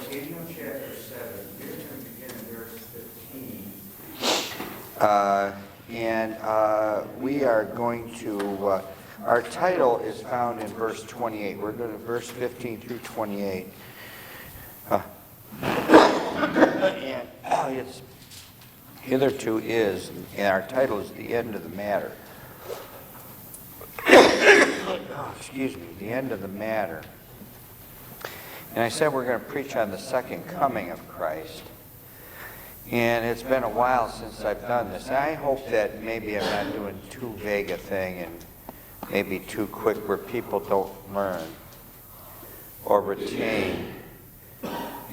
Daniel chapter 7, we're going to begin in verse 15. We are going to, our title is found in verse 28. We're going to verse 15 through 28. And it's hitherto is, and our title is the end of the matter. Excuse me, the end of the matter. And I said we're going to preach on the second coming of Christ. And it's been a while since I've done this. And I hope that maybe I'm not doing too vague a thing and maybe too quick where people don't learn or retain.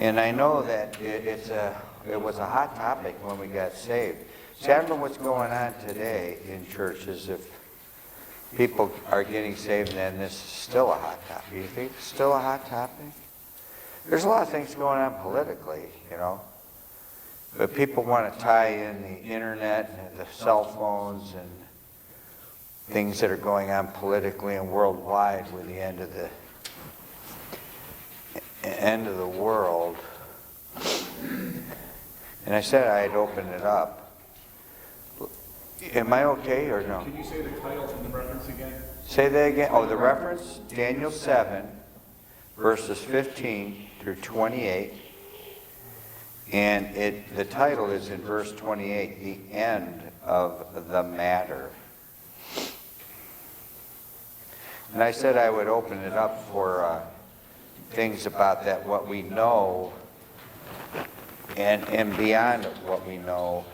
And I know that it was a hot topic when we got saved. See, I don't know what's going on today in churches if people are getting saved and then this is still a hot topic. Do you think it's still a hot topic? There's a lot of things going on politically, you know. But people want to tie in the internet and the cell phones and things that are going on politically and worldwide with the end of the world. And I said I'd open it up. Am I okay or no? Can you say the title and the reference again? Say that again. Oh, the reference, Daniel 7, verses 15 through 28. And the title is in verse 28, the end of the matter. And I said I would open it up for things about that, what we know, and beyond what we know,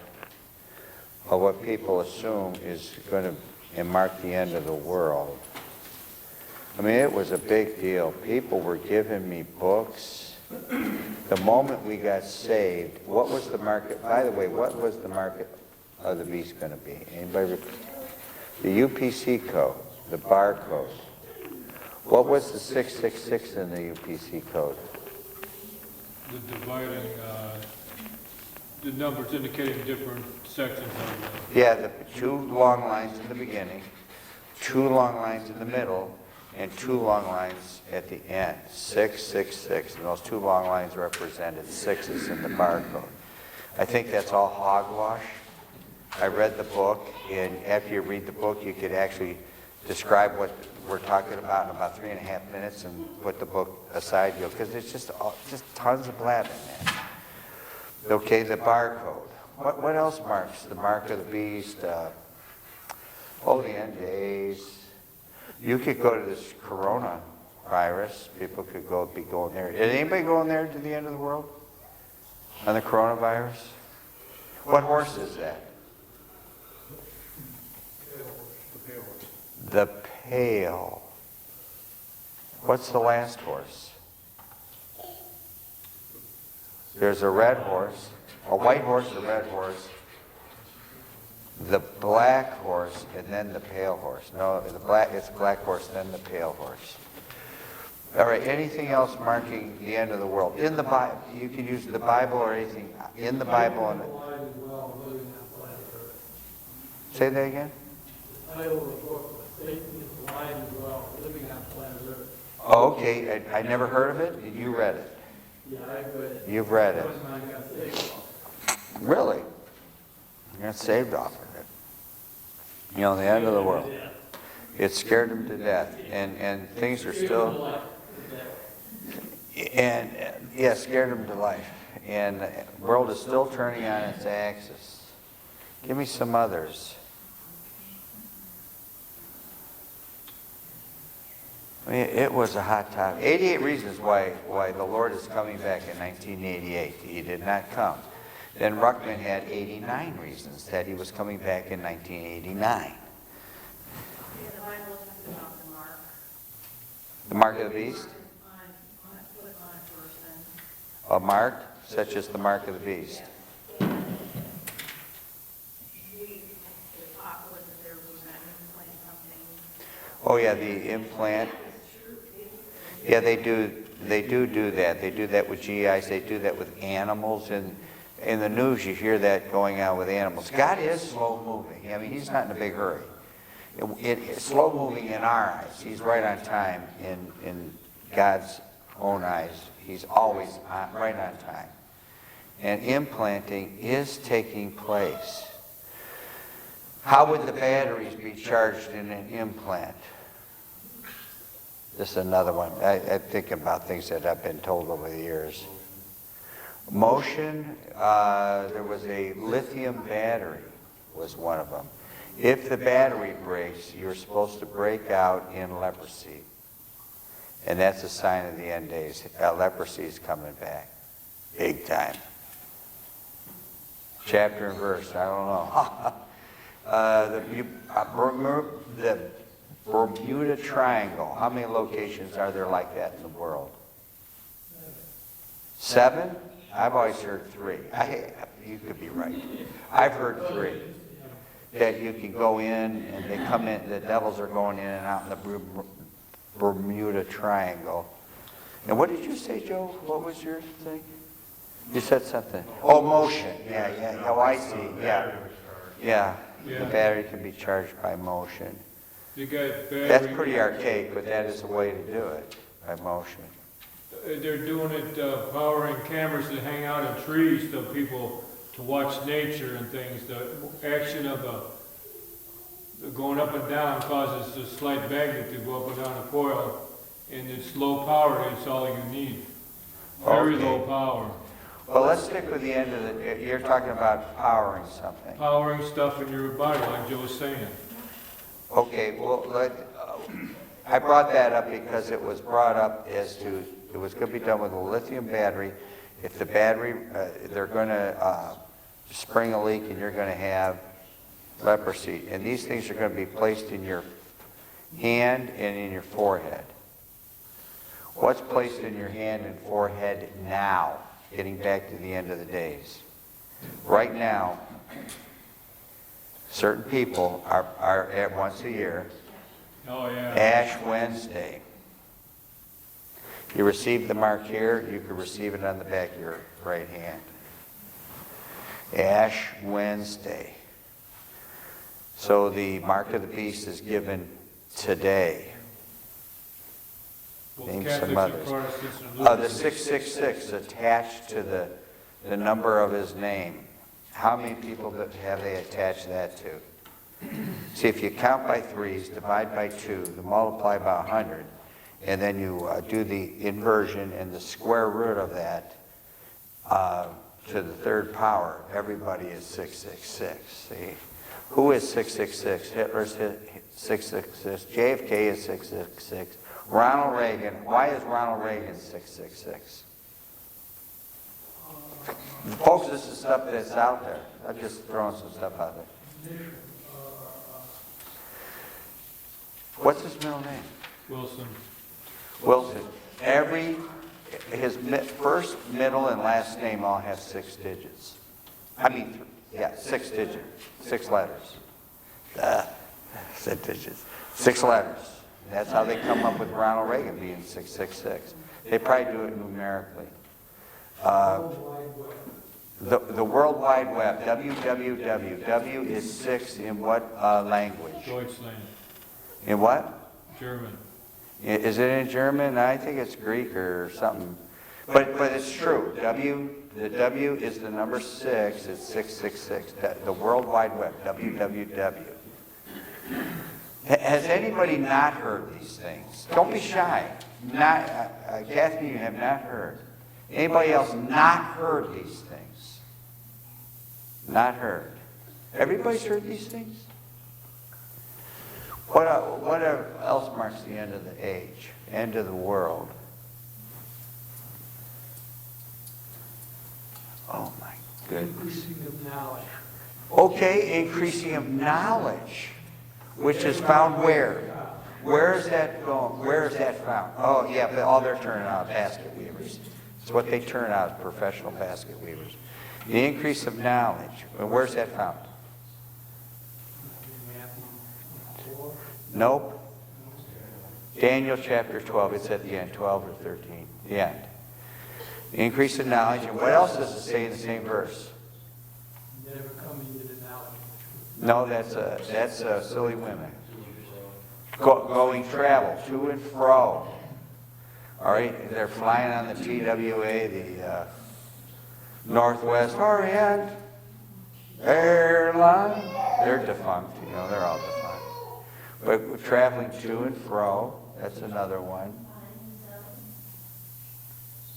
or what people assume is going to mark the end of the world. I mean, it was a big deal. People were giving me books. The moment we got saved, what was the market? By the way, what was the market of the beast going to be? Anybody? The UPC code, the barcode. What was the 666 in the UPC code? The dividing, the numbers indicating different sections of the... Yeah, the two long lines in the beginning, two long lines in the middle, and two long lines at the end. 666, and those two long lines represented sixes in the barcode. I think that's all hogwash. I read the book, and after you read the book, you could actually describe what we're talking about in about 3.5 minutes and put the book aside, because it's just tons of blabbing there. Okay, the barcode. What else marks? The mark of the beast, the end days. You could go to this coronavirus. People could be going there. Is anybody going there to the end of the world? On the coronavirus? What horse is that? The pale. What's the last horse? There's a red horse, a white horse, a red horse, the black horse, and then the pale horse. No, it's the black horse, then the pale horse. All right, anything else marking the end of the world? In the Bible, you can use the Bible or anything in the Bible. And say that again? The title of the book, Satan is alive and well, living on planet Earth. Oh, okay, I never heard of it, and you read it. Yeah, I've read it. You've read it. That was when I got saved. Really? You got saved off of it. You know, the end of the world. It scared him to death. And things are still... And, yeah, scared him to life. And the world is still turning on its axis. Give me some others. I mean, it was a hot topic. 88 reasons why the Lord is coming back in 1988. He did not come. Then Ruckman had 89 reasons that he was coming back in 1989. The Bible talks about the mark. The mark of the beast? On a person. A mark, such as the mark of the beast. The talk was that there was an implant something. Oh yeah, the implant. Yeah, they do that. They do that with GIs. They do that with animals. And in the news, you hear that going on with animals. God is slow moving. I mean, he's not in a big hurry. It's slow moving in our eyes. He's right on time in God's own eyes. He's always right on time. And implanting is taking place. How would the batteries be charged in an implant? This is another one. I think about things that I've been told over the years. Motion, there was a lithium battery, was one of them. If the battery breaks, you're supposed to break out in leprosy. And that's a sign of the end days. Leprosy is coming back. Big time. Chapter and verse, I don't know. The Bermuda Triangle. How many locations are there like that in the world? 7? I've always heard 3. You could be right. I've heard 3. That you can go in and they come in, the devils are going in and out in the Bermuda Triangle. And what did you say, Joe? What was your thing? You said something. Oh, motion. Yeah. Oh, I see. Yeah. The battery can be charged by motion. You got battery. That's pretty archaic, but that is a way to do it, by motion. They're doing it, powering cameras that hang out in trees so people to watch nature and things. The action of the going up and down causes a slight magnet to go up and down a coil, and it's low power. It's all you need. Very low power. Well, let's stick with the end of the. You're talking about powering something. Powering stuff in your body, like Joe was saying. Okay. Well, I brought that up because it was brought up as to it was going to be done with a lithium battery. If the battery, they're going to spring a leak and you're going to have leprosy. And these things are going to be placed in your hand and in your forehead. What's placed in your hand and forehead now, getting back to the end of the days? Right now, certain people are at once a year, Ash Wednesday. You receive the mark here, you can receive it on the back of your right hand. Ash Wednesday. So the mark of the beast is given today. Name some others. The 666 attached to the number of his name. How many people have they attached that to? See, if you count by 3s, divide by 2, multiply by 100, and then you do the inversion and the square root of that to the third power, everybody is 666. See? Who is 666? Hitler's 666. JFK is 666. Ronald Reagan. Why is Ronald Reagan 666? Folks, this is stuff that's out there. I'm just throwing some stuff out there. What's his middle name? Wilson. His first, middle, and last name all have 6 digits. 6 digits. 6 letters. 6 digits. 6 letters. That's how they come up with Ronald Reagan being 666. They probably do it numerically. The World Wide Web, www. W is 6 in what language? Deutschland. In what? German. Is it in German? I think it's Greek or something. But it's true. The W is the number 6. It's 666. The World Wide Web, www. Has anybody not heard these things? Don't be shy. Kathy, you have not heard. Anybody else not heard these things? Not heard. Everybody's heard these things? What else marks the end of the age, end of the world? Oh my goodness. Increasing of knowledge. Okay, increasing of knowledge, which is found where? Where is that going? Where is that found? Oh yeah, but all they're turning out basket weavers. It's what they turn out, professional basket weavers. The increase of knowledge. And where's that found? Nope. Daniel chapter 12. It's at the end, 12 or 13. The end. The increase of knowledge. And what else does it say in the same verse? Never coming to the knowledge. No, that's silly women. Going travel to and fro. All right, they're flying on the TWA, the Northwest Orient Airline. They're defunct, you know, they're all defunct. But we're traveling to and fro, that's another one.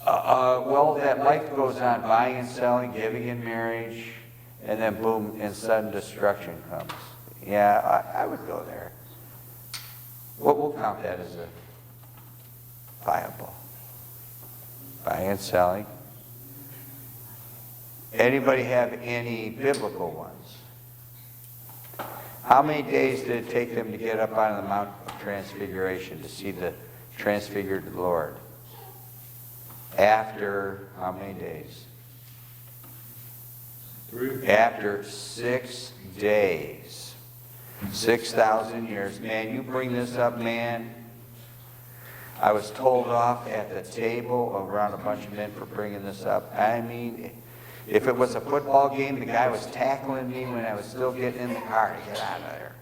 Well, that life goes on, buying and selling, giving in marriage, and then boom, and sudden destruction comes. Yeah, I would go there. We'll count that as a viable. Buying and selling. Anybody have any biblical ones? How many days did it take them to get up on the Mount of Transfiguration to see the transfigured Lord? After how many days? 3. After 6 days. 6,000 years. Man, you bring this up, man. I was told off at the table around a bunch of men for bringing this up. I mean, if it was a football game, the guy was tackling me when I was still getting in the car to get out of there.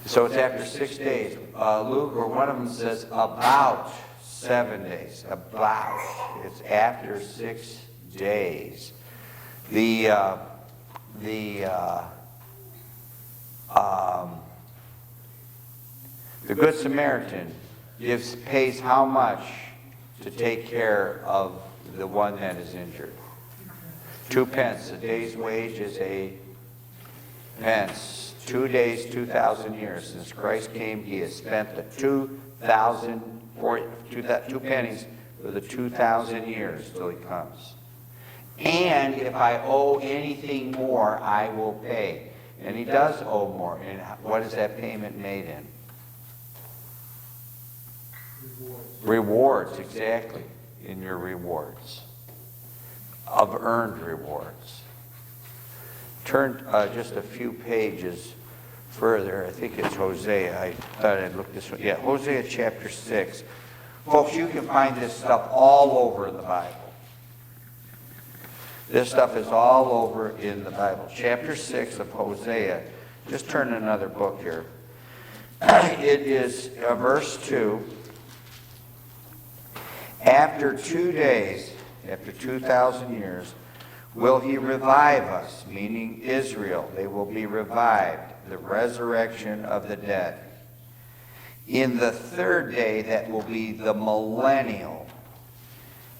So it's after 6 days. Luke, or one of them says about 7 days. About. It's after 6 days. The Good Samaritan pays how much to take care of the one that is injured? 2 pence. A day's wage is a pence. 2 days, 2,000 years. Since Christ came, he has spent the 2 pennies for the 2,000 years till he comes. And if I owe anything more, I will pay. And he does owe more. And what is that payment made in? Rewards, exactly. In your rewards. Of earned rewards. Turn just a few pages further. I think it's Hosea. I thought I'd look this one. Yeah, Hosea chapter 6. Folks, you can find this stuff all over in the Bible. This stuff is all over in the Bible. Chapter 6 of Hosea. Just turn another book here. It is verse 2. After 2 days, after 2,000 years, will he revive us, meaning Israel. They will be revived, the resurrection of the dead. In the 3rd day, that will be the millennial,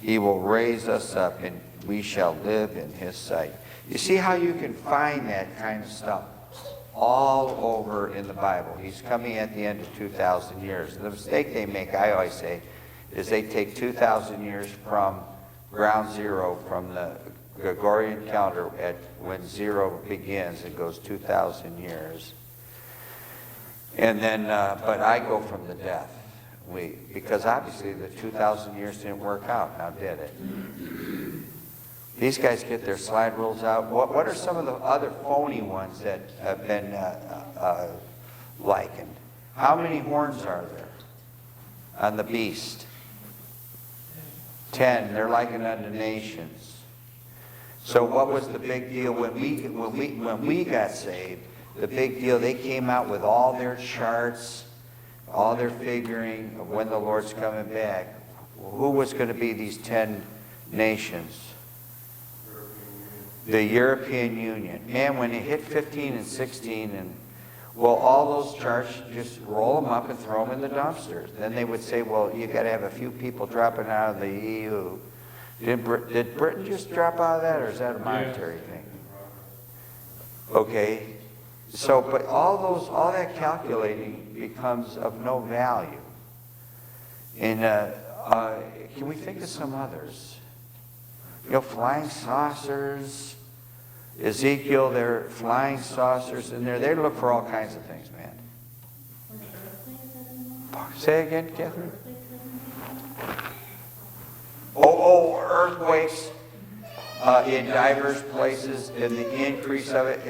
he will raise us up and we shall live in his sight. You see how you can find that kind of stuff all over in the Bible. He's coming at the end of 2,000 years. The mistake they make, I always say, is they take 2,000 years from ground zero, from the Gregorian calendar at when zero begins. It goes 2,000 years. And then, but I go from the death. Because obviously the 2,000 years didn't work out, now did it? These guys get their slide rules out. What are some of the other phony ones that have been likened? How many horns are there on the beast? 10. They're likened unto nations. So what was the big deal when we got saved? The big deal, they came out with all their charts, all their figuring of when the Lord's coming back. Who was going to be these 10 nations? The European Union. Man, when it hit 15 and 16, and well, all those charts, just roll them up and throw them in the dumpsters. Then they would say, well, you got to have a few people dropping out of the EU. Did Britain just drop out of that, or is that a monetary thing? Okay. So, but all that calculating becomes of no value. And can we think of some others? You know, flying saucers. Ezekiel, there are flying saucers in there. They look for all kinds of things, man. Say again, Catherine? Earthquakes in diverse places and the increase of it.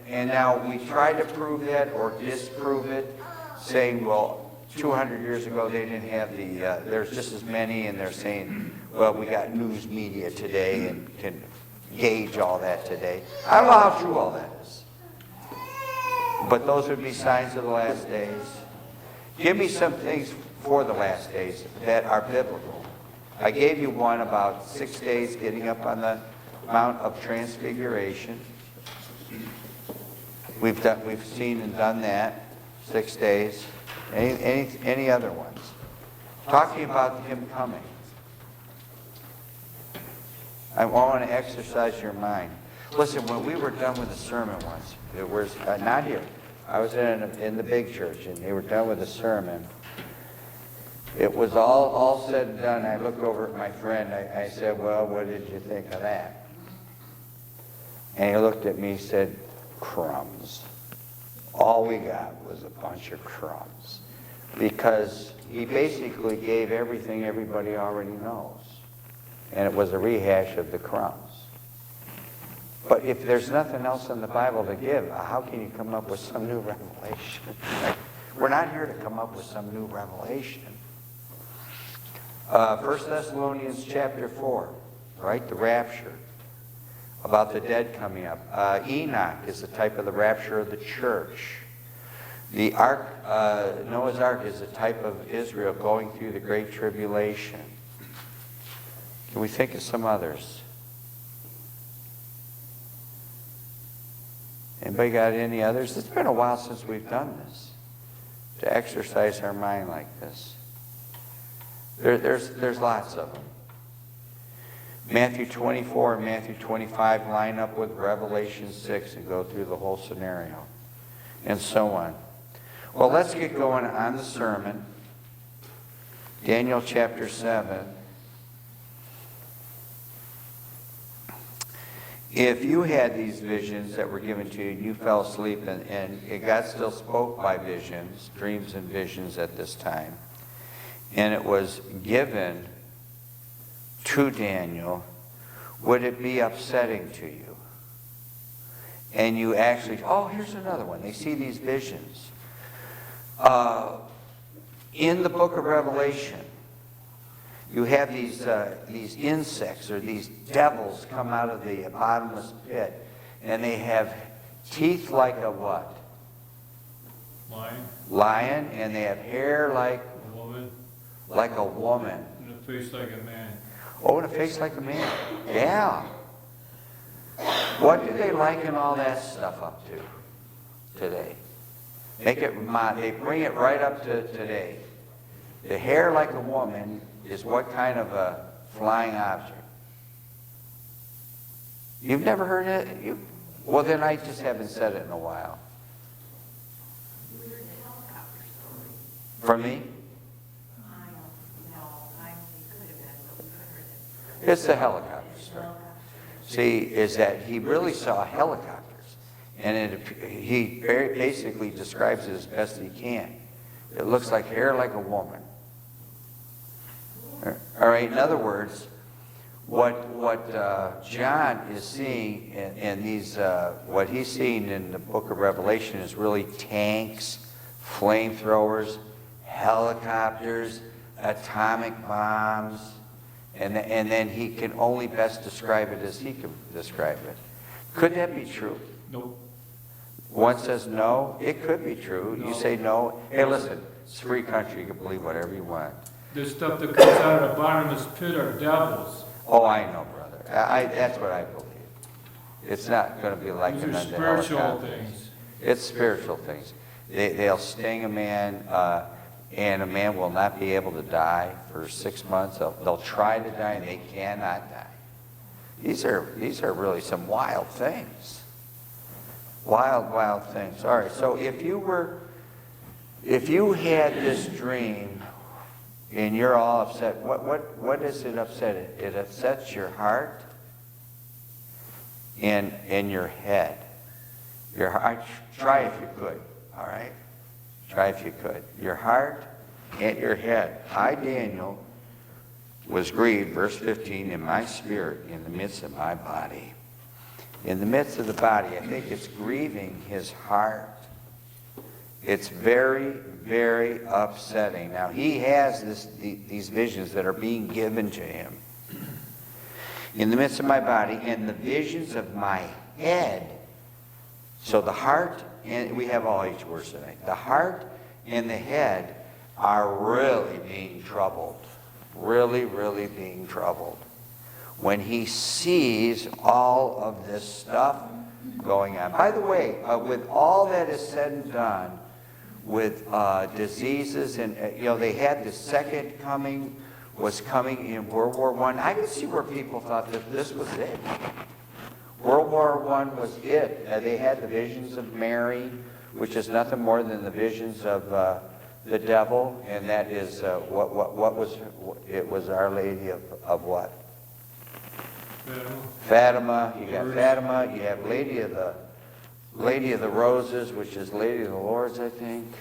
And now we try to prove that or disprove it, saying, well, 200 years ago they didn't have there's just as many, and they're saying, well, we got news media today and can gauge all that today. I don't know how true all that is. But those would be signs of the last days. Give me some things for the last days that are biblical. I gave you one about 6 days getting up on the Mount of Transfiguration. We've seen and done that, 6 days. Any other ones? Talking about him coming. I want to exercise your mind. Listen, when we were done with the sermon once, it was not here. I was in the big church, and they were done with the sermon. It was all said and done. I looked over at my friend. I said, well, what did you think of that? And he looked at me and said, crumbs. All we got was a bunch of crumbs. Because he basically gave everything everybody already knows. And it was a rehash of the crumbs. But if there's nothing else in the Bible to give, how can you come up with some new revelation? We're not here to come up with some new revelation. 1 Thessalonians chapter 4, right? The rapture. About the dead coming up. Enoch is the type of the rapture of the church. The ark, Noah's ark is a type of Israel going through the great tribulation. Can we think of some others? Anybody got any others? It's been a while since we've done this. To exercise our mind like this. There's lots of them. Matthew 24 and Matthew 25 line up with Revelation 6 and go through the whole scenario. And so on. Well, let's get going on the sermon. Daniel chapter 7. If you had these visions that were given to you and you fell asleep and God still spoke by visions, dreams and visions at this time, and it was given to Daniel, would it be upsetting to you? And you actually, oh, here's another one. They see these visions. In the book of Revelation, you have these insects or these devils come out of the bottomless pit, and they have teeth like a what? Lion, and they have hair like a woman. Like a woman. And a face like a man. Oh, and a face like a man. Yeah. What do they liken all that stuff up to today? They bring it right up to today. The hair like a woman is what kind of a flying object? You've never heard it? Well, then I just haven't said it in a while. You heard the helicopter story. For me? I don't know. It could have been, but we heard it. It's the helicopter story. See, is that he really saw helicopters. And he basically describes it as best he can. It looks like hair like a woman. All right, in other words, what John is seeing in these, what he's seeing in the book of Revelation is really tanks, flamethrowers, helicopters, atomic bombs, and then he can only best describe it as he can describe it. Could that be true? Nope. One says no, it could be true. You say no. Hey, listen, it's a free country. You can believe whatever you want. The stuff that comes out of the bottomless pit are devils. Oh, I know, brother. That's what I believe. It's not going to be like These are spiritual things. It's spiritual things. They'll sting a man, and a man will not be able to die for 6 months. They'll try to die, and they cannot die. These are really some wild things. Wild things. All right, so if you had this dream and you're all upset, what does it upset? It upsets your heart and your head. Your heart, try if you could, all right? Try if you could. Your heart and your head. I, Daniel, was grieved, verse 15, in my spirit, in the midst of my body. In the midst of the body, I think it's grieving his heart. It's very, very upsetting. Now, he has these visions that are being given to him. In the midst of my body, and the visions of my head. So the heart, and we have all H words tonight. The heart and the head are really being troubled. Really, really being troubled. When he sees all of this stuff going on. By the way, with all that is said and done, with diseases, and they had the second coming was coming in World War I. I could see where people thought that this was it. World War I was it. They had the visions of Mary, which is nothing more than the visions of the devil, and that is what was it was Our Lady of what? Fatima. You got Fatima. You have Lady of the Roses, which is Lady of the Lords, I think.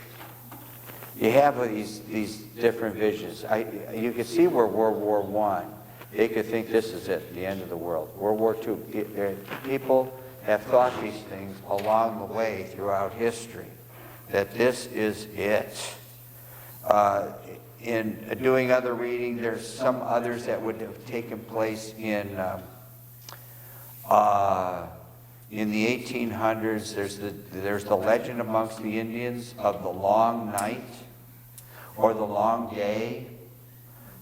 You have these different visions. You can see where World War I, they could think this is it, the end of the world. World War II, people have thought these things along the way throughout history, that this is it. In doing other reading, there's some others that would have taken place in the 1800s. There's the legend amongst the Indians of the long night or the long day.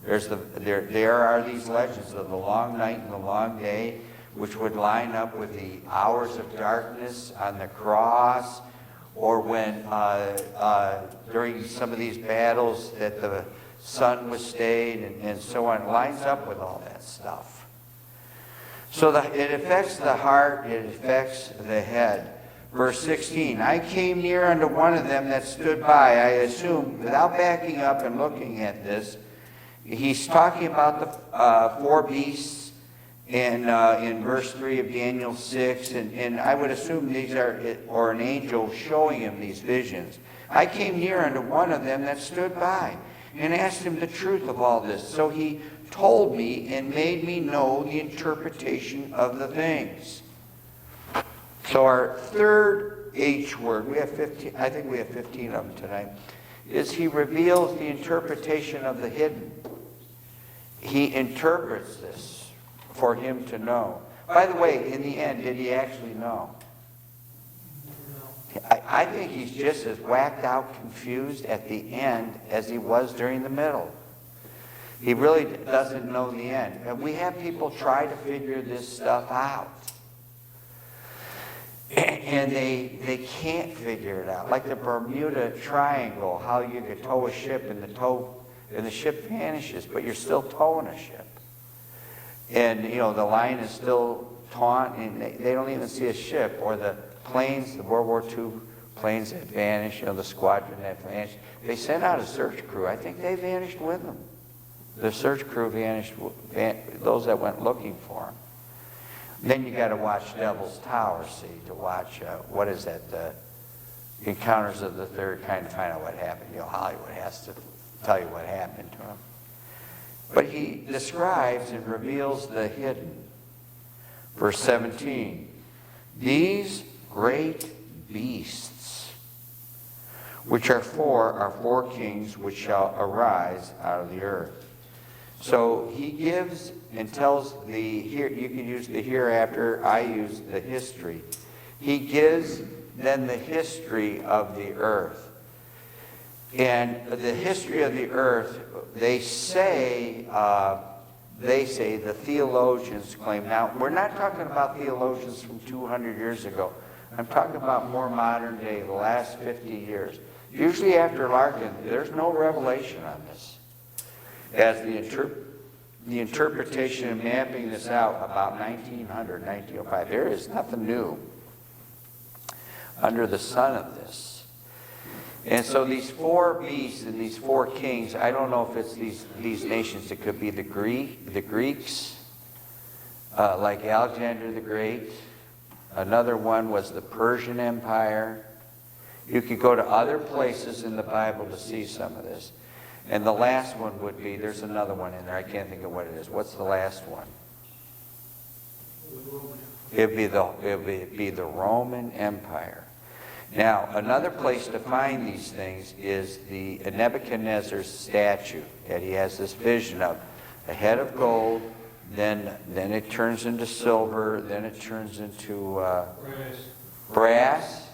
There are these legends of the long night and the long day, which would line up with the hours of darkness on the cross, or when during some of these battles that the sun was stayed and so on. It lines up with all that stuff. So it affects the heart, it affects the head. Verse 16, I came near unto one of them that stood by. I assume, without backing up and looking at this, he's talking about the four beasts in verse 3 of Daniel 6, and I would assume these are, or an angel showing him these visions. I came near unto one of them that stood by, and asked him the truth of all this. So he told me and made me know the interpretation of the things. So our third H word, we have 15, I think we have 15 of them tonight, is he reveals the interpretation of the hidden. He interprets this for him to know. By the way, in the end, did he actually know? I think he's just as whacked out, confused at the end as he was during the middle. He really doesn't know the end. And we have people try to figure this stuff out. And they can't figure it out. Like the Bermuda Triangle, how you could tow a ship and the ship vanishes, but you're still towing a ship. And, the line is still taut, and they don't even see a ship. Or the planes, the World War II planes that vanished, the squadron that vanished. They sent out a search crew. I think they vanished with them. The search crew vanished, those that went looking for them. Then you got to watch Devil's Tower, to watch, what is that, the Encounters of the Third Kind, to find out what happened. Hollywood has to tell you what happened to him. But he describes and reveals the hidden. Verse 17, these great beasts, which are four kings which shall arise out of the earth. So he gives and tells you can use the hereafter, I use the history. He gives then the history of the earth. And the history of the earth, they say the theologians claim. Now, we're not talking about theologians from 200 years ago. I'm talking about more modern day, the last 50 years. Usually after Larkin, there's no revelation on this. As the interpretation and mapping this out about 1900, 1905, there is nothing new under the sun of this. And so these four beasts and these four kings, I don't know if it's these nations. It could be the Greeks, like Alexander the Great. Another one was the Persian Empire. You could go to other places in the Bible to see some of this. And the last one would be, there's another one in there, I can't think of what it is. What's the last one? It would be the Roman Empire. Now, another place to find these things is the Nebuchadnezzar's statue, that he has this vision of a head of gold, then it turns into silver, then it turns into brass,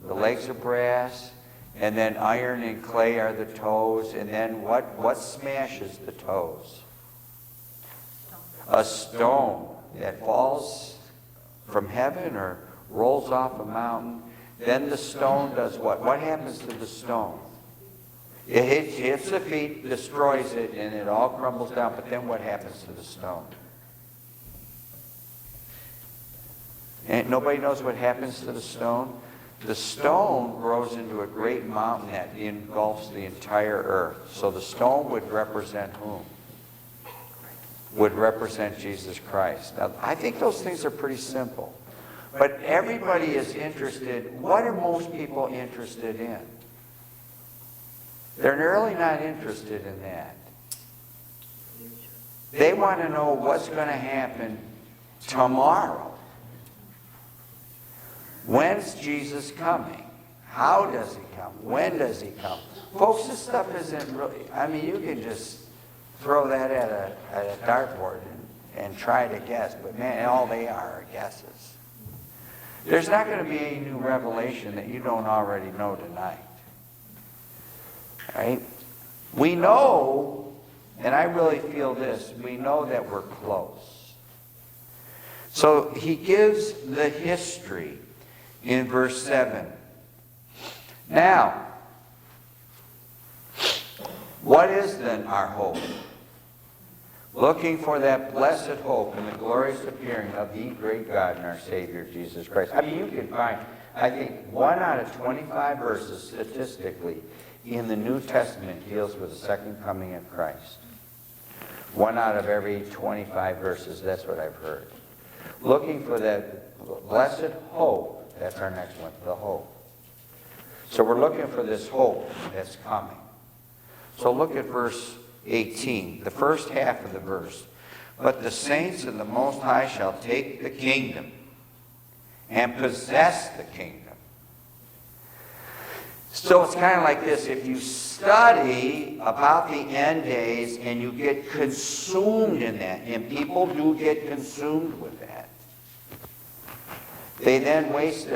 the legs are brass, And then iron and clay are the toes. And then what smashes the toes? A stone that falls from heaven or rolls off a mountain. Then the stone does what? What happens to the stone? It hits the feet, destroys it, and it all crumbles down. But then what happens to the stone? And nobody knows what happens to the stone. The stone grows into a great mountain that engulfs the entire earth. So the stone would represent whom? Would represent Jesus Christ. Now, I think those things are pretty simple. But everybody is interested. What are most people interested in? They're really not interested in that. They want to know what's going to happen tomorrow. When's Jesus coming? How does he come? When does he come? Folks, this stuff isn't really, I mean, you can just throw that at a dartboard and try to guess, but man, all they are guesses. There's not going to be any new revelation that you don't already know tonight. Right? We know, and I really feel this, we know that we're close. So he gives the history in verse 7. Now, what is then our hope? Looking for that blessed hope and the glorious appearing of the great God and our Savior, Jesus Christ. I mean, you can find, I think, 1 out of 25 verses statistically in the New Testament deals with the second coming of Christ. 1 out of every 25 verses, that's what I've heard. Looking for that blessed hope. That's our next one, the hope. So we're looking for this hope that's coming. So look at verse 18, the first half of the verse. But the saints of the Most High shall take the kingdom and possess the kingdom. So it's kind of like this. If you study about the end days and you get consumed in that, and people do get consumed with that, they then waste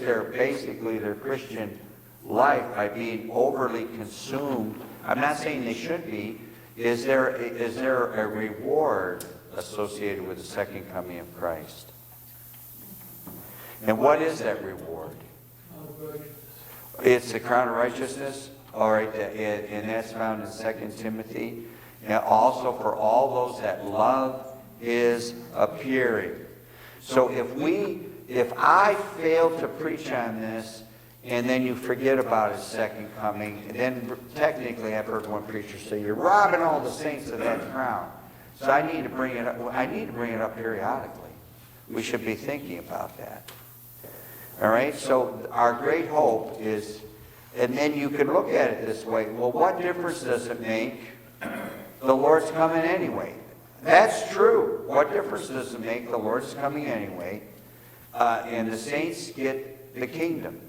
basically their Christian life by being overly consumed. I'm not saying they should be. Is there a reward associated with the second coming of Christ? And what is that reward? It's the crown of righteousness. All right, and that's found in 2 Timothy. And also for all those that love his appearing. So if I fail to preach on this, and then you forget about his second coming, then technically I've heard one preacher say, you're robbing all the saints of that crown. So I need to bring it up. I need to bring it up periodically. We should be thinking about that. All right? So our great hope is, and then you can look at it this way. Well, what difference does it make? The Lord's coming anyway. That's true. What difference does it make? The Lord's coming anyway. And the saints get the kingdom.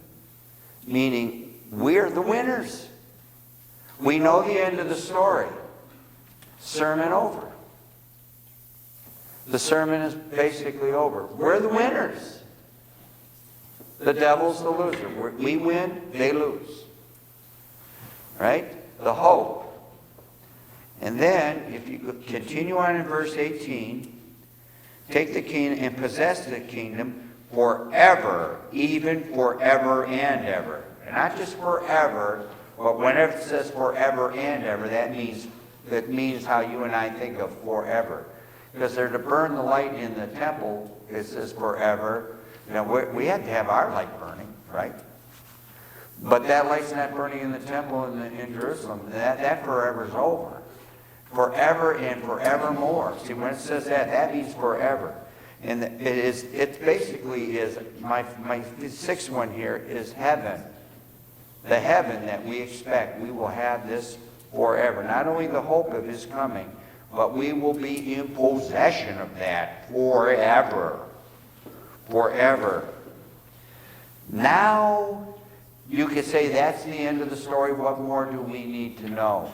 Meaning, we're the winners. We know the end of the story. Sermon over. The sermon is basically over. We're the winners. The devil's the loser. We win, they lose. Right? The hope. And then, if you continue on in verse 18, take the kingdom and possess the kingdom forever, even forever and ever. And not just forever, but whenever it says forever and ever, that means how you and I think of forever. Because they're to burn the light in the temple, it says forever. You know, we have to have our light burning, right? But that light's not burning in the temple in Jerusalem. That forever is over. Forever and forevermore. See, when it says that, that means forever. And it basically is, my sixth one here is heaven. The heaven that we expect. We will have this forever. Not only the hope of his coming, but we will be in possession of that forever. Forever. Now, you could say that's the end of the story. What more do we need to know?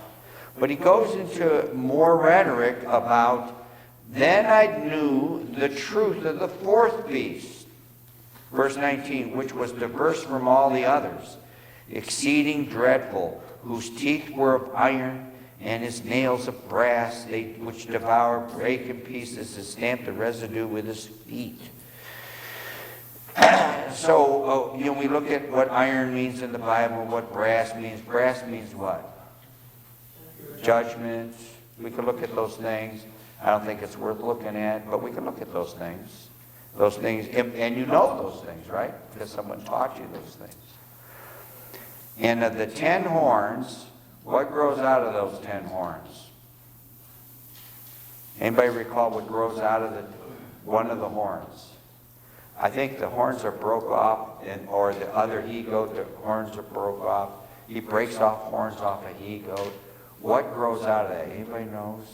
But he goes into more rhetoric about, then I knew the truth of the fourth beast. Verse 19, which was diverse from all the others, exceeding dreadful, whose teeth were of iron, and his nails of brass, which devour, break in pieces, and stamp the residue with his feet. So, we look at what iron means in the Bible, what brass means. Brass means what? Judgment. We could look at those things. I don't think it's worth looking at, but we can look at those things. Those things, and you know those things, right? Because someone taught you those things. And of the 10 horns, what grows out of those 10 horns? Anybody recall what grows out of one of the horns? I think the horns are broke off, or the other he-goat, the horns are broke off. He breaks off horns off a he-goat. What grows out of that? Anybody knows?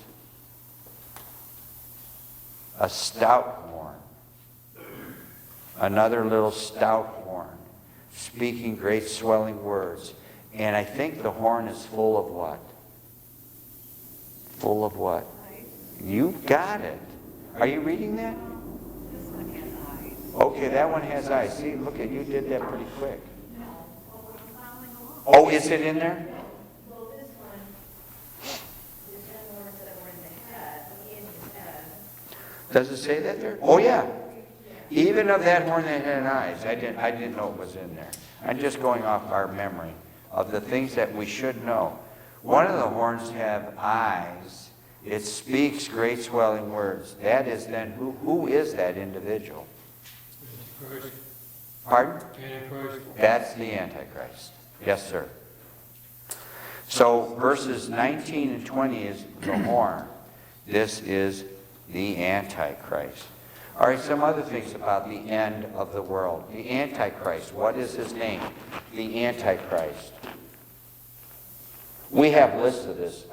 A stout horn. Another little stout horn, speaking great swelling words. And I think the horn is full of what? Full of what? You got it. Are you reading that? This one has eyes. Okay, that one has eyes. See, look at you did that pretty quick. No, well, we're following along. Oh, is it in there? Well, this one, there's 10 horns that were in the head, in his head. Does it say that there? Oh, yeah. Even of that horn that had eyes. I didn't know it was in there. I'm just going off our memory of the things that we should know. One of the horns have eyes. It speaks great swelling words. That is then, who is that individual? Antichrist. Pardon? Antichrist. That's the Antichrist. Yes, sir. So verses 19 and 20 is the horn. This is the Antichrist. All right, some other things about the end of the world. The Antichrist, what is his name? The Antichrist. We have lists of this.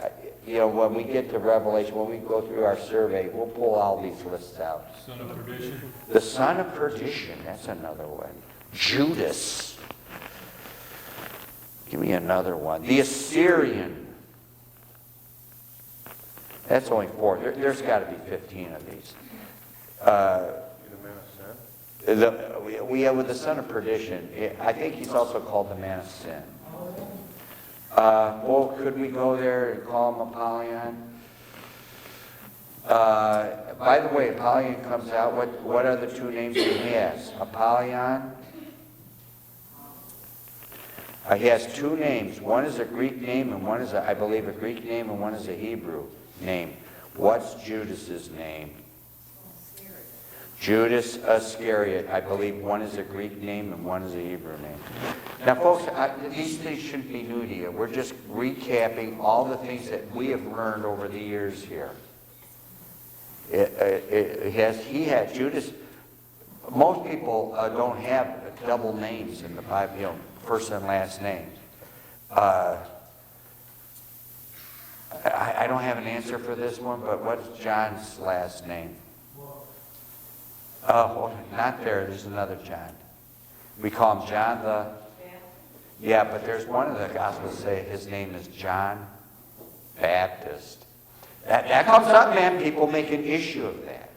When we get to Revelation, when we go through our survey, we'll pull all these lists out. Son of perdition. The son of perdition, that's another one. Judas. Give me another one. The Assyrian. That's only 4. There's got to be 15 of these. With the son of perdition, I think he's also called the man of sin. Could we go there and call him Apollyon? By the way, Apollyon comes out. What are the 2 names he has? Apollyon. He has 2 names. One is a Greek name, and one is, I believe, a Greek name, and one is a Hebrew name. What's Judas's name? Judas Iscariot. I believe one is a Greek name and one is a Hebrew name. Now, folks, these things shouldn't be new to you. We're just recapping all the things that we have learned over the years here. He had Judas. Most people don't have double names in the Bible, first and last names. I don't have an answer for this one, but what's John's last name? Not there. There's another John. We call him John the... Yeah, but there's one of the Gospels say his name is John Baptist. That comes up, man. People make an issue of that.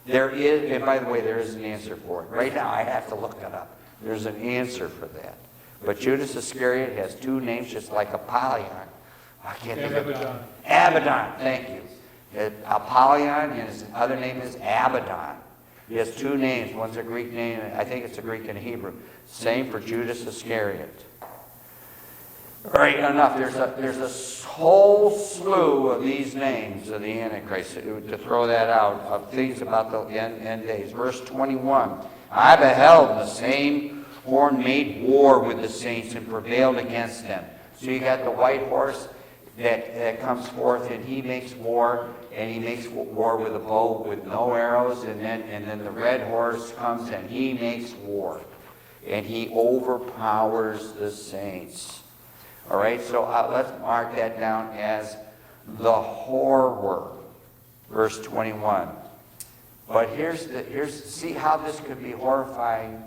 There is, and by the way, there is an answer for it. Right now, I have to look it up. There's an answer for that. But Judas Iscariot has 2 names, just like Apollyon. I can't think of it. Abaddon. Thank you. Apollyon, and his other name is Abaddon. He has 2 names. One's a Greek name. I think it's a Greek and a Hebrew. Same for Judas Iscariot. All right, enough. There's a whole slew of these names of the Antichrist, to throw that out, of things about the end days. Verse 21. I beheld the same horn made war with the saints and prevailed against them. So you got the white horse that comes forth, and he makes war, and he makes war with a bow with no arrows, and then the red horse comes and he makes war, and he overpowers the saints. All right, so let's mark that down as the horror, verse 21. But see how this could be horrifying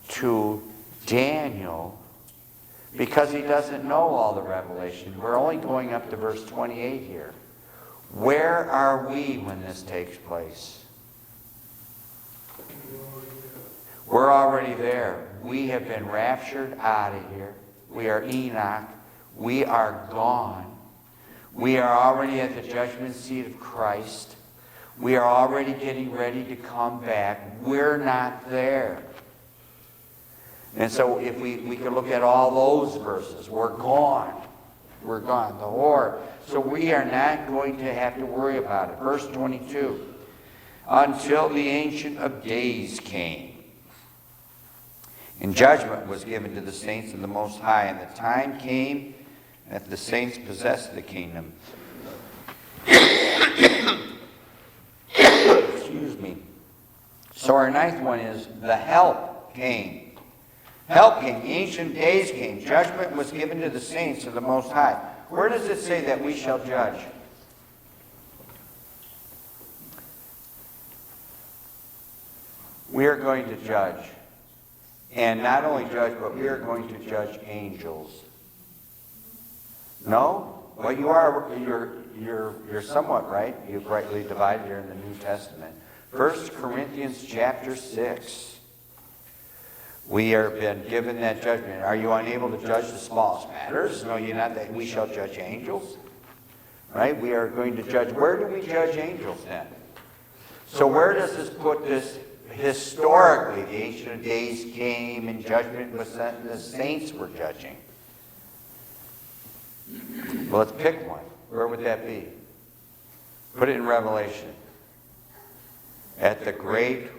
to Daniel, because he doesn't know all the revelation. We're only going up to verse 28 here. Where are we when this takes place? We're already there. We have been raptured out of here. We are Enoch. We are gone. We are already at the judgment seat of Christ. We are already getting ready to come back. We're not there. And so if we can look at all those verses, we're gone. We're gone. The whore. So we are not going to have to worry about it. Verse 22. Until the Ancient of Days came, and judgment was given to the saints of the Most High, and the time came that the saints possessed the kingdom. Excuse me. So our ninth one is the help came. Help came. Ancient days came. Judgment was given to the saints of the Most High. Where does it say that we shall judge? We are going to judge. And not only judge, but we are going to judge angels. No? Well, you're somewhat right. You've rightly divided here in the New Testament. 1 Corinthians chapter 6. We have been given that judgment. Are you unable to judge the smallest matters? No, you're not. That we shall judge angels. Right? We are going to judge. Where do we judge angels then? So where does this put this historically? The Ancient of Days came and judgment was sent, and the saints were judging. Well, let's pick one. Where would that be? Put it in Revelation. At the great,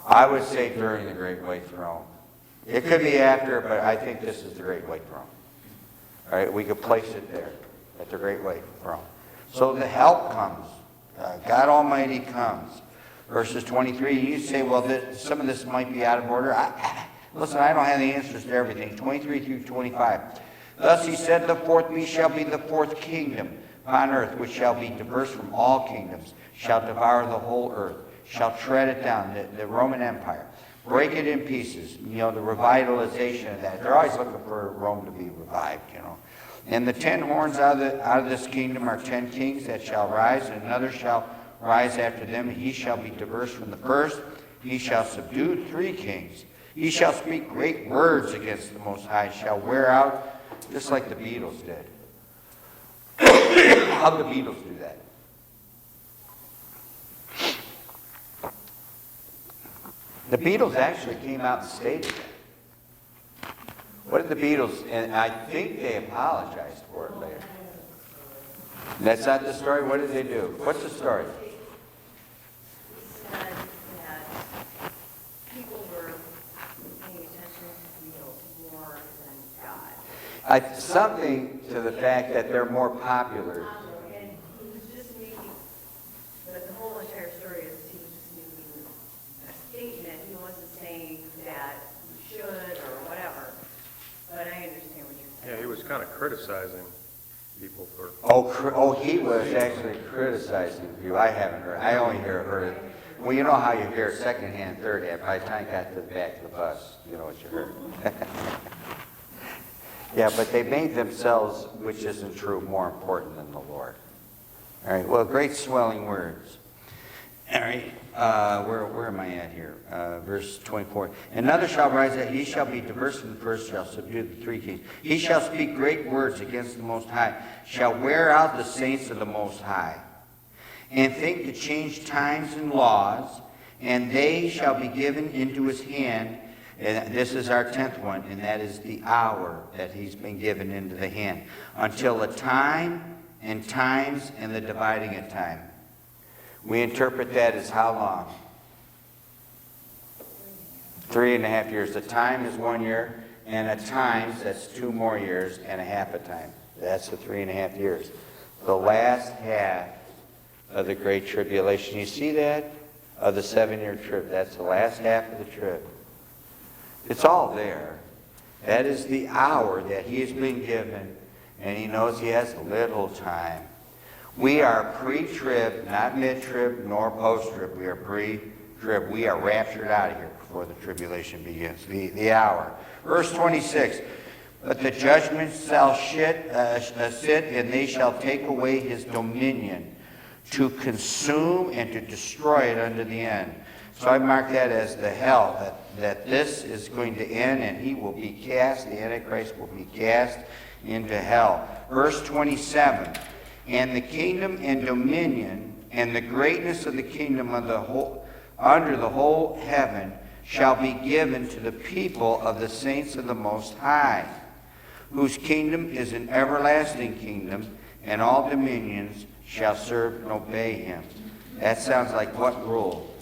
I would say during the great white throne. It could be after, but I think this is the great white throne. All right, we could place it there at the great white throne. So the help comes. God Almighty comes. Verses 23, you say, well, some of this might be out of order. Listen, I don't have the answers to everything. 23 through 25. Thus he said, the fourth beast shall be the fourth kingdom upon earth, which shall be diverse from all kingdoms, shall devour the whole earth, shall tread it down, the Roman Empire, break it in pieces, the revitalization of that. They're always looking for Rome to be revived, And the 10 horns out of this kingdom are 10 kings that shall rise, and another shall rise after them, and he shall be diverse from the first. He shall subdue 3 kings. He shall speak great words against the Most High, shall wear out, just like the Beatles did. How'd the Beatles do that? The Beatles actually came out and stated that. What did the Beatles, and I think they apologized for it later. That's not the story. What did they do? What's the story? Said that people were paying attention to Beatles more than God. Something to the fact that they're more popular. And he was just making, but the whole entire story is he was just making a statement. He wasn't saying that you should or whatever. But I understand what you're saying. Yeah, he was kind of criticizing people for... He was actually criticizing you. I haven't heard. I only heard it. Well, you know how you hear it secondhand, third hand. By the time I got to the back of the bus, you know what you heard. Yeah, but they made themselves, which isn't true, more important than the Lord. All right, well, great swelling words. All right, where am I at here? Verse 24. Another shall rise up, he shall be diverse from the first, shall subdue the 3 kings. He shall speak great words against the Most High, shall wear out the saints of the Most High, and think to change times and laws, and they shall be given into his hand. And this is our 10th one, and that is the hour that he's been given into the hand, until the time and times and the dividing of time. We interpret that as how long? 3.5 years. The time is 1 year, and at times that's 2 more years and a half a time. That's the 3.5 years. The last half of the Great Tribulation. You see that? Of the 7-year trib. That's the last half of the trib. It's all there. That is the hour that he has been given, and he knows he has little time. We are pre-trib, not mid-trib, nor post-trib. We are pre-trib. We are raptured out of here before the tribulation begins, the hour. Verse 26, but the judgment shall sit, and they shall take away his dominion, to consume and to destroy it unto the end. So I mark that as the hell, that this is going to end and he will be cast, the Antichrist will be cast into hell. Verse 27, and the kingdom and dominion and the greatness of the kingdom of the whole, under the whole heaven shall be given to the people of the saints of the Most High, whose kingdom is an everlasting kingdom, and all dominions shall serve and obey him. That sounds like what rule?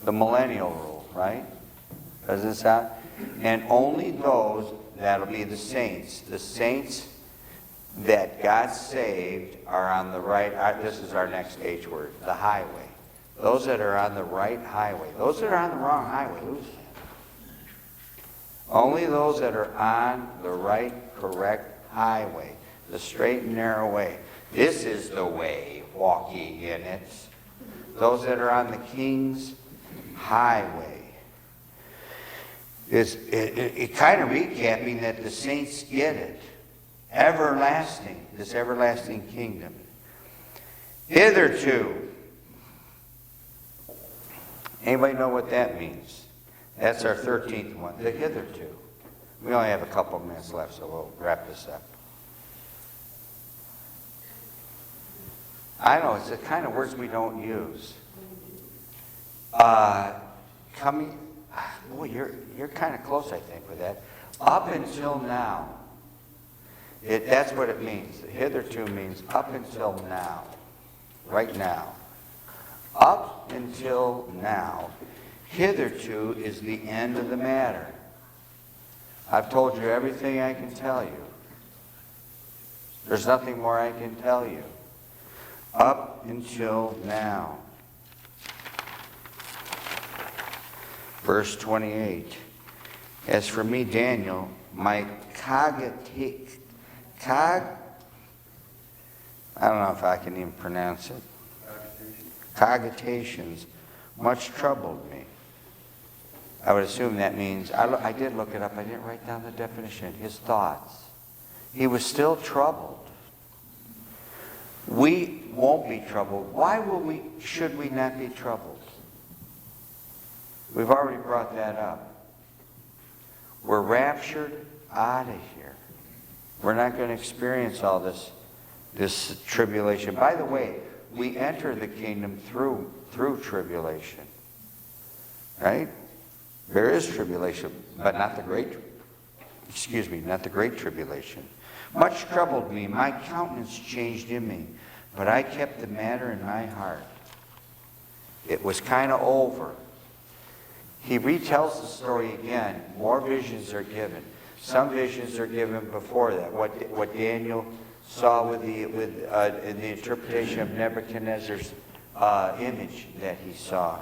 The millennial rule, right? Does it sound? And only those, that'll be the saints that God saved are on the right, this is our next H word, the highway. Those that are on the right highway. Those that are on the wrong highway, lose that. Only those that are on the right, correct highway, the straight and narrow way. This is the way, walk ye in it. Those that are on the King's highway. It kind of recapping that the saints get it. Everlasting, this everlasting kingdom. Hitherto. Anybody know what that means? That's our 13th one, the hitherto. We only have a couple of minutes left, so we'll wrap this up. I know, it's the kind of words we don't use. Coming, boy, you're kind of close, I think, with that. Up until now. That's what it means. Hitherto means up until now. Right now. Up until now. Hitherto is the end of the matter. I've told you everything I can tell you. There's nothing more I can tell you. Up until now. Verse 28. As for me, Daniel, my I don't know if I can even pronounce it. Cogitations much troubled me. I would assume that means, I did look it up, I didn't write down the definition, his thoughts. He was still troubled. We won't be troubled. Why should we not be troubled? We've already brought that up. We're raptured out of here. We're not going to experience all this tribulation. By the way, we enter the kingdom through tribulation. Right? There is tribulation, but not the great tribulation. Much troubled me, my countenance changed in me, but I kept the matter in my heart. It was kind of over. He retells the story again. More visions are given. Some visions are given before that. What Daniel saw in the interpretation of Nebuchadnezzar's image that he saw.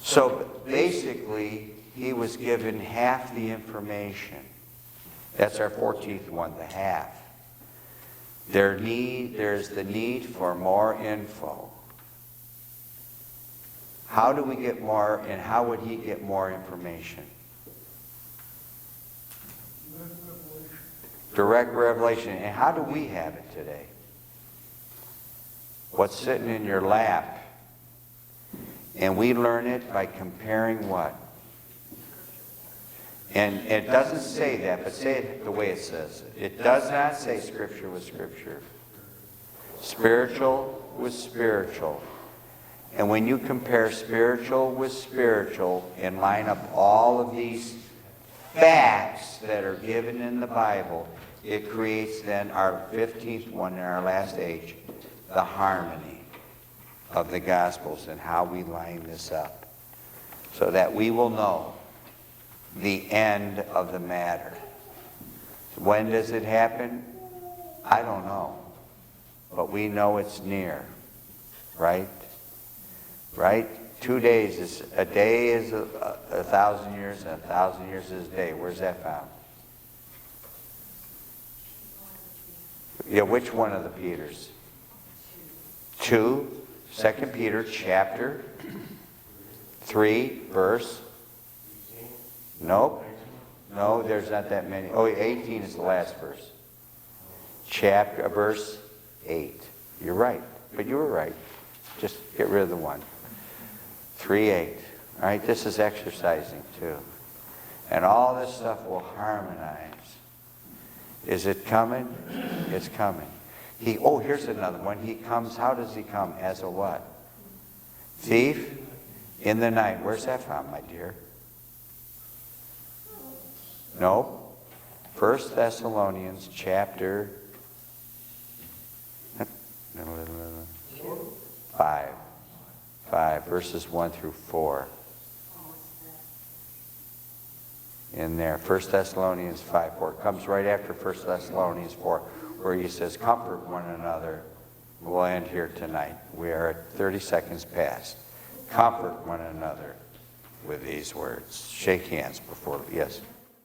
So basically, he was given half the information. That's our 14th one, the half. There's the need for more info. How do we get more, and how would he get more information? Direct revelation. And how do we have it today? What's sitting in your lap? And we learn it by comparing what? And it doesn't say that, but say it the way it says it. It does not say Scripture with Scripture. Spiritual with spiritual. And when you compare spiritual with spiritual and line up all of these facts that are given in the Bible, it creates then our 15th one in our last age, the harmony of the Gospels and how we line this up so that we will know the end of the matter. When does it happen? I don't know. But we know it's near. Right? Right? 2 days is, a day is a 1,000 years, and 1,000 years is a day. Where's that found? Yeah, which one of the Peters? 2, 2 Peter chapter 3, verse. Nope. No, there's not that many. Oh, 18 is the last verse. Verse 8. You're right. But you were right. Just get rid of the 1. 3:8. All right, this is exercising too. And all this stuff will harmonize. Is it coming? It's coming. Here's another one. He comes, how does he come? As a what? Thief in the night. Where's that from, my dear? No. 1 Thessalonians chapter 5, verses 1 through 4. In there, 1 Thessalonians 5:4 comes right after 1 Thessalonians 4, where he says, comfort one another. We'll end here tonight. We are at 30 seconds past. Comfort one another with these words. Shake hands before, yes.